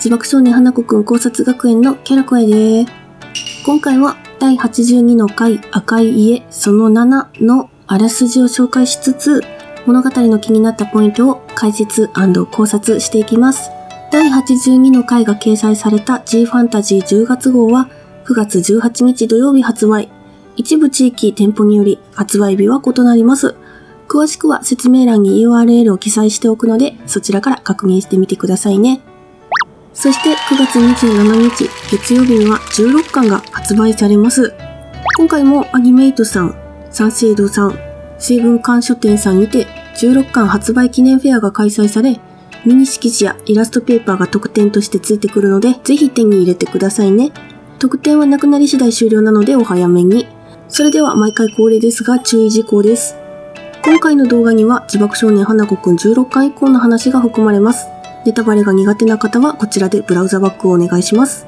自爆少年花子くん考察学園のキャラ声です。今回は第82の回赤い家その7のあらすじを紹介しつつ、物語の気になったポイントを解説&考察していきます。第82の回が掲載された G ファンタジー10月号は9月18日土曜日発売。一部地域店舗により発売日は異なります。詳しくは説明欄に URL を記載しておくので、そちらから確認してみてくださいね。そして9月27日月曜日には16巻が発売されます。今回もアニメイトさん、三省堂さん、成文館書店さんにて16巻発売記念フェアが開催され、ミニ色紙やイラストペーパーが特典としてついてくるので、ぜひ手に入れてくださいね。特典はなくなり次第終了なのでお早めに。それでは毎回恒例ですが注意事項です。今回の動画には自爆少年花子くん16巻以降の話が含まれます。ネタバレが苦手な方はこちらでブラウザバックをお願いします。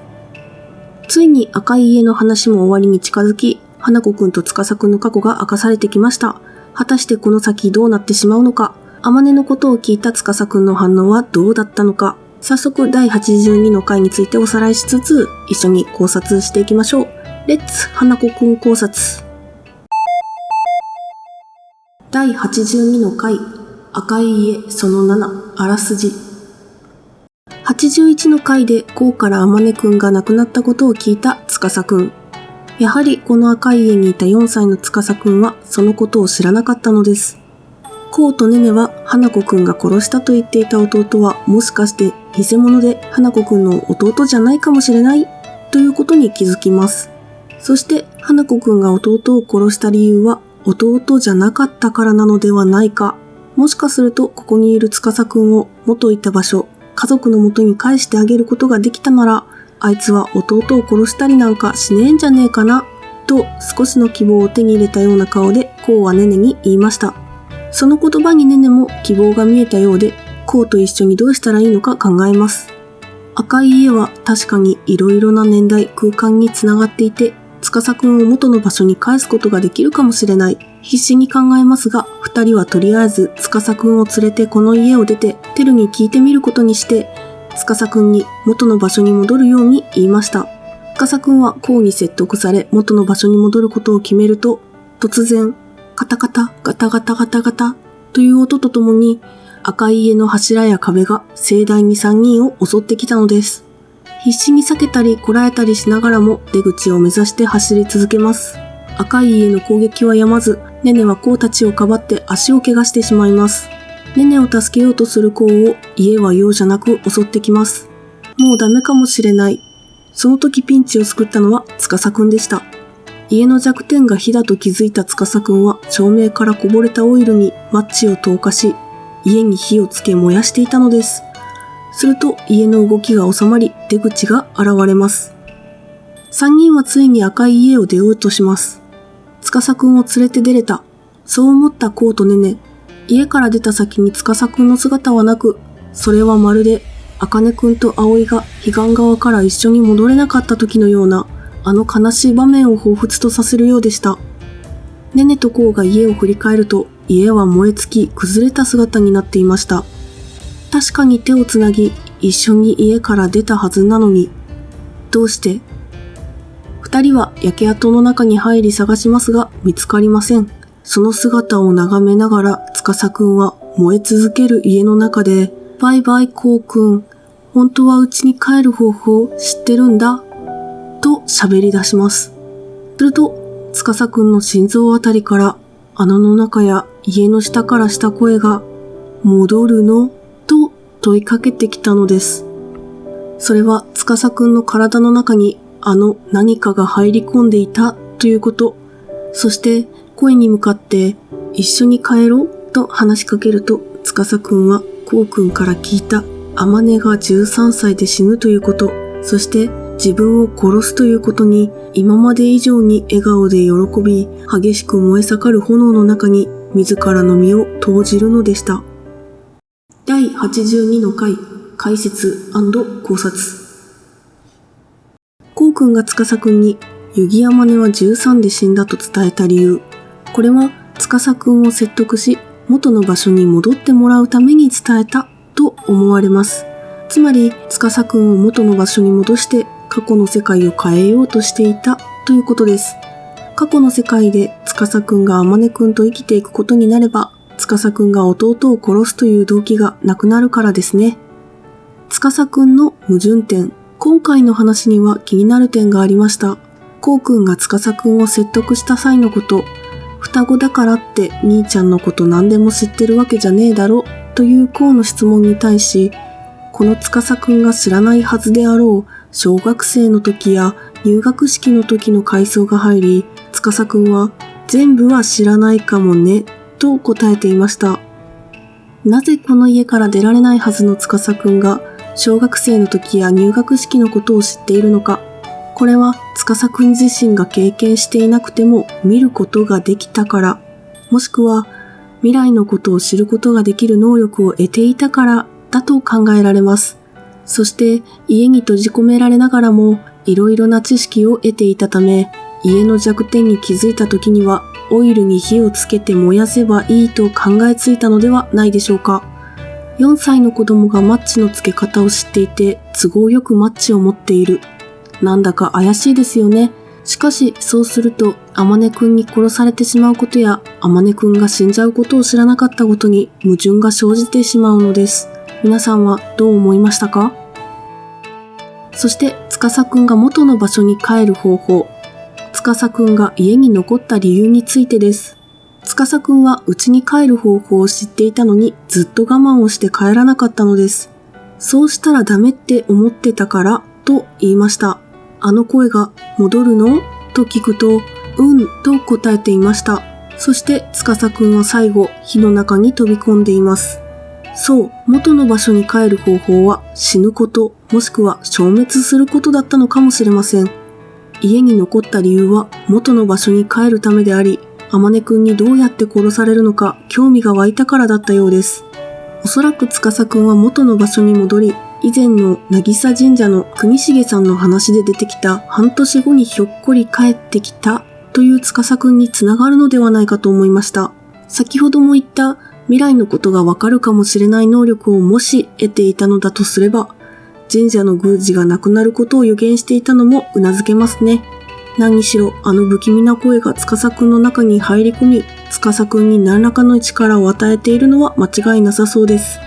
ついに赤い家の話も終わりに近づき、花子くんと司くんの過去が明かされてきました。果たしてこの先どうなってしまうのか、あまねのことを聞いた司くんの反応はどうだったのか、早速第82の回についておさらいしつつ、一緒に考察していきましょう。レッツ花子くん考察。第82の回赤い家その7あらすじ。81の回でこうからあまねくんが亡くなったことを聞いた司くん。やはりこの赤い家にいた4歳の司くんはそのことを知らなかったのです。こうとねねは花子くんが殺したと言っていた弟はもしかして偽物で花子くんの弟じゃないかもしれないということに気づきます。そして花子くんが弟を殺した理由は弟じゃなかったからなのではないか。もしかするとここにいる司くんを元いた場所、家族の元に返してあげることができたなら、あいつは弟を殺したりなんかしねえんじゃねえかな、と少しの希望を手に入れたような顔でこうはねねに言いました。その言葉にねねも希望が見えたようで、こうと一緒にどうしたらいいのか考えます。赤い家は確かにいろいろな年代、空間につながっていて、司くんを元の場所に返すことができるかもしれない。必死に考えますが、二人はとりあえず司くんを連れてこの家を出て、テルに聞いてみることにして、司くんに元の場所に戻るように言いました。司くんはこうに説得され、元の場所に戻ることを決めると、突然、カタカタ、ガタガタガタガタという音とともに、赤い家の柱や壁が盛大に3人を襲ってきたのです。必死に避けたりこらえたりしながらも出口を目指して走り続けます。赤い家の攻撃は止まず、ねねはこうたちをかばって足を怪我してしまいます。ねねを助けようとするこうを家は容赦なく襲ってきます。もうダメかもしれない。その時ピンチを救ったのは司くんでした。家の弱点が火だと気づいた司くんは照明からこぼれたオイルにマッチを投下し、家に火をつけ燃やしていたのです。すると家の動きが収まり出口が現れます。3人はついに赤い家を出ようとします。司くんを連れて出れた。そう思ったこうとねね。家から出た先に司くんの姿はなく、それはまるで茜くんと葵が彼岸側から一緒に戻れなかった時のようなあの悲しい場面を彷彿とさせるようでした。ねねとこうが家を振り返ると家は燃え尽き崩れた姿になっていました。確かに手をつなぎ一緒に家から出たはずなのに、どうして？二人は焼け跡の中に入り探しますが見つかりません。その姿を眺めながら司くんは燃え続ける家の中で、バイバイこうくん、本当は家に帰る方法知ってるんだと喋り出します。すると司くんの心臓あたりから穴の中や家の下からした声が、戻るの？と問いかけてきたのです。それは司くんの体の中に何かが入り込んでいたということ。そして声に向かって一緒に帰ろうと話しかけると、司くんはこうくんから聞いたあまねが13歳で死ぬということ、そして自分を殺すということに今まで以上に笑顔で喜び、激しく燃え盛る炎の中に自らの身を投じるのでした。第82の回解説&考察。こうくんが司くんにユギヤマネは13で死んだと伝えた理由。これは司くんを説得し元の場所に戻ってもらうために伝えたと思われます。つまり、司くんを元の場所に戻して過去の世界を変えようとしていたということです。過去の世界で司くんが天音くんと生きていくことになれば、司くんが弟を殺すという動機がなくなるからですね。司くんの矛盾点。今回の話には気になる点がありました。こうくんが司くんを説得した際のこと、双子だからって兄ちゃんのこと何でも知ってるわけじゃねえだろというこうの質問に対し、この司くんが知らないはずであろう小学生の時や入学式の時の回想が入り、司くんは全部は知らないかもねと答えていました。なぜこの家から出られないはずの司くんが小学生の時や入学式のことを知っているのか。これは司くん自身が経験していなくても見ることができたから、もしくは未来のことを知ることができる能力を得ていたからだと考えられます。そして家に閉じ込められながらもいろいろな知識を得ていたため、家の弱点に気づいた時にはオイルに火をつけて燃やせばいいと考えついたのではないでしょうか。4歳の子供がマッチのつけ方を知っていて都合よくマッチを持っている。なんだか怪しいですよね。しかしそうすると天音くんに殺されてしまうことや天音くんが死んじゃうことを知らなかったことに矛盾が生じてしまうのです。皆さんはどう思いましたか？そして司くんが元の場所に帰る方法。司くんが家に残った理由についてです。司くんは家に帰る方法を知っていたのにずっと我慢をして帰らなかったのです。そうしたらダメって思ってたからと言いました。あの声が戻るの？と聞くと、うんと答えていました。そして司くんは最後火の中に飛び込んでいます。そう、元の場所に帰る方法は死ぬこと、もしくは消滅することだったのかもしれません。家に残った理由は元の場所に帰るためであり、天音くんにどうやって殺されるのか興味が湧いたからだったようです。おそらく司くんは元の場所に戻り、以前の渚神社の国重さんの話で出てきた半年後にひょっこり帰ってきたという司くんにつながるのではないかと思いました。先ほども言った未来のことがわかるかもしれない能力をもし得ていたのだとすれば、神社の宮司がなくなることを予言していたのも頷けますね。何にしろあの不気味な声が司くんの中に入り込み、司くんに何らかの力を与えているのは間違いなさそうです。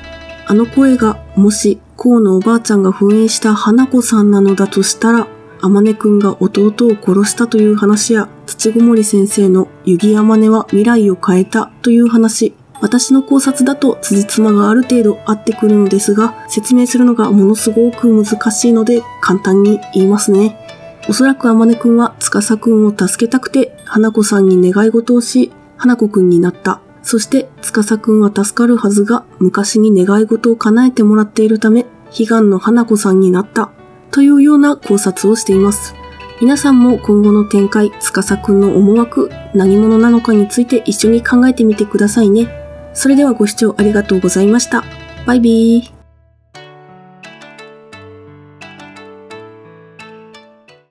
あの声がもしこうのおばあちゃんが封印した花子さんなのだとしたら、天音くんが弟を殺したという話や、土ごもり先生の湯木天音は未来を変えたという話、私の考察だと辻褄がある程度合ってくるのですが、説明するのがものすごく難しいので簡単に言いますね。おそらく天音くんは司くんを助けたくて花子さんに願い事をし、花子くんになった。そして司くんは助かるはずが昔に願い事を叶えてもらっているため、悲願の花子さんになったというような考察をしています。皆さんも今後の展開、司くんの思惑、何者なのかについて一緒に考えてみてくださいね。それではご視聴ありがとうございました。バイビー。